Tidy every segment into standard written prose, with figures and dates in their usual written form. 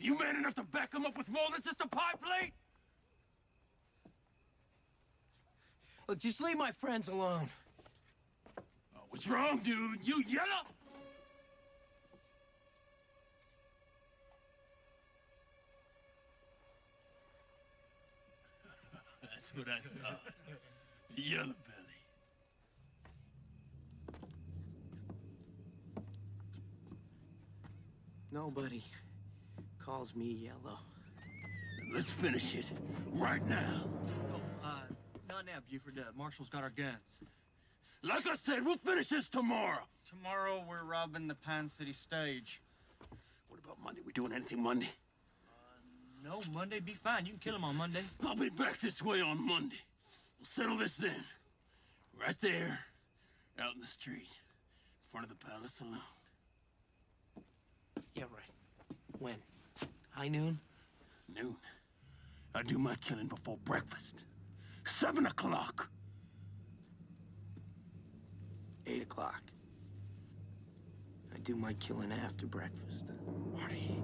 You man enough to back him up with more than just a pie plate? Look, just leave my friends alone. Oh, what's wrong, dude? You yellow? That's what I thought. Yellow belly. Nobody calls me yellow. Let's finish it right now. Oh, not now, Buford. Marshall's got our guns. Like I said, we'll finish this tomorrow. Tomorrow, we're robbing the Pine City stage. What about Monday? We doing anything Monday? No, Monday be fine. You can kill him on Monday. I'll be back this way on Monday. We'll settle this then. Right there, out in the street, in front of the Palace Saloon. Yeah, right. When? High noon? Noon. I do my killing before breakfast. 7 o'clock. 8 o'clock. I do my killing after breakfast. Marty.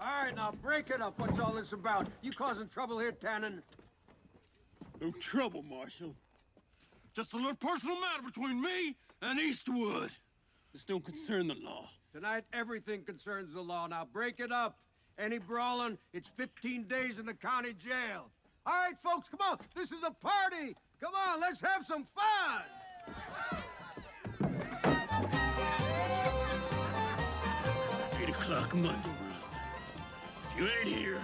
All right, now break it up. What's all this about? You causing trouble here, Tannen? No trouble, Marshal. Just a little personal matter between me and Eastwood. This don't concern the law. Tonight, everything concerns the law. Now break it up. Any brawling, it's 15 days in the county jail. All right, folks, come on. This is a party. Come on, let's have some fun. 8 o'clock Monday, brother. If you ain't here,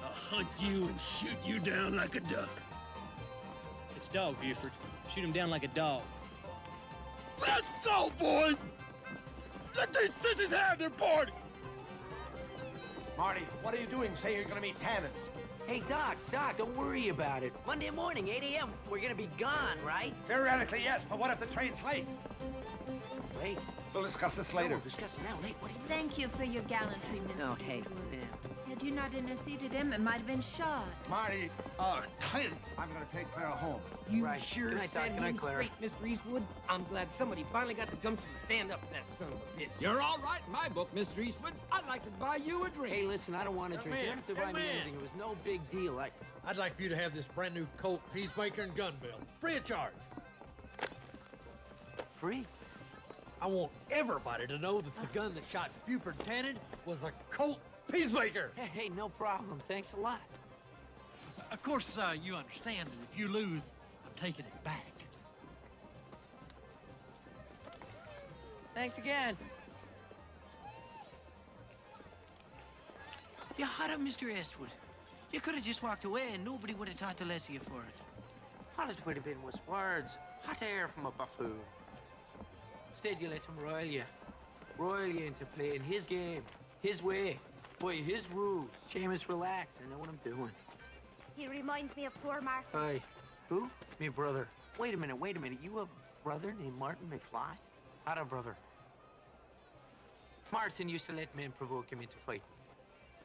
I'll hunt you and shoot you down like a duck. It's dog, Buford. Shoot him down like a dog. Let's go, boys! Let these sissies have their party! Marty, what are you doing? Say you're gonna meet Tannen. Hey, Doc, don't worry about it. Monday morning, 8 a.m., we're gonna be gone, right? Theoretically, yes, but what if the train's late? Wait. We'll discuss this later. No, discuss it now. Wait, what do you... Thank you for your gallantry, Mr. No, hey, Eastwood. man. Had you not interceded him, it might have been shot. Marty, Clint, I'm gonna take Clara home. You Right. sure Good night, Doc. said Good night, him Clara. straight, Mr. Eastwood. I'm glad somebody finally got the gumption to stand up to that son of a bitch. You're all right in my book, Mr. Eastwood. I'd like to buy you a drink. Hey, listen, I don't want to drink. You don't have to buy me anything. It was no big deal. I'd like for you to have this brand new Colt Peacemaker and gun belt, free of charge. Free? I want everybody to know that the gun that shot Buford Tannen was a Colt Peacemaker. Hey, no problem. Thanks a lot. Of course, you understand that if you lose, I'm taking it back. Thanks again. You hot up, Mr. Eastwood. You could have just walked away and nobody would have thought the less of you for it. All it would have been was words. Hot air from a buffoon. Instead, you let him roil you. Roil you into playing his game, his way, by his rules. Seamus, relax. I know what I'm doing. He reminds me of poor Martin. Hi. Who? Me brother. Wait a minute. You have a brother named Martin McFly? Not a brother. Martin used to let men provoke him into fight.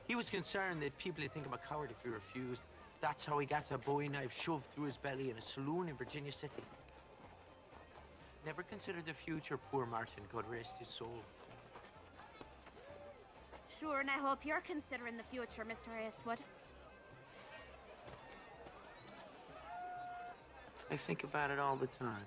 He was concerned that people would think him a coward if he refused. That's how he got a Bowie knife shoved through his belly in a saloon in Virginia City. Never considered the future, poor Martin. God rest his soul. Sure, and I hope you're considering the future, Mr. Eastwood. I think about it all the time.